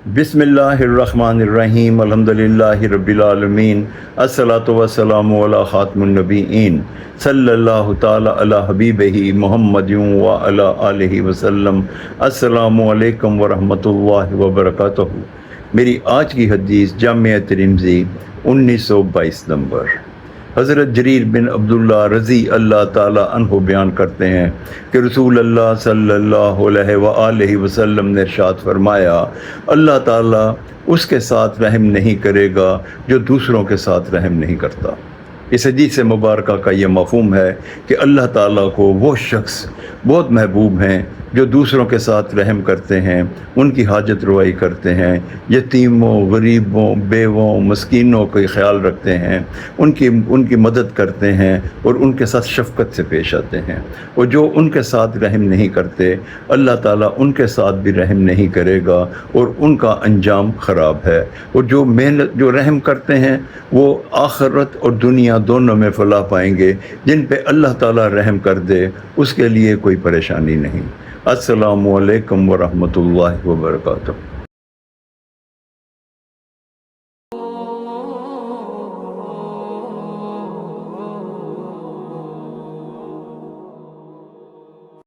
बिस्मिल्लाहिर्रहमानिर्रहीम अल्हम्दुलिल्लाहि रब्बिल आलमीन अस्सलातु वस्सलामु अला खातिमुन नबिय्यीन सल्लल्लाहु ताला अला हबीबिही मुहम्मदिन व अला आलिहि वसल्लम। अस्सलामु अलैकुम व रहमतुल्लाहि व बरकातुहू। मेरी आज की हदीस जामिया तिर्मिज़ी 1922 नंबर। हज़रत जरीर बिन अब्दुल्ला रज़ी अल्लाह ताला अन्हु बयान करते हैं कि रसूल अल्लाह सल्लल्लाहु अलैहि वसल्लम ने इरशाद फरमाया, अल्लाह ताला उसके साथ रहम नहीं करेगा जो दूसरों के साथ रहम नहीं करता। इस हदीस मुबारक का ये मफ़हूम है कि अल्लाह ताला को वो शख्स बहुत महबूब हैं जो दूसरों के साथ रहम करते हैं, उनकी हाजत रवाई करते हैं, यतीमों, गरीबों, बेवों, मस्कीनों का ख्याल रखते हैं, उनकी मदद करते हैं और उनके साथ शफ़क़त से पेश आते हैं। और जो उनके साथ रहम नहीं करते, अल्लाह ताला उनके साथ भी रहम नहीं करेगा और उनका अंजाम ख़राब है। और जो रहम करते हैं वो आखिरत और दुनिया दोनों में फलाह पाएंगे। जिन पे अल्लाह ताला रहम कर दे उसके लिए कोई परेशानी नहीं। अस्सलामु अलैकुम व रहमतुल्लाहि व बरकातुहू।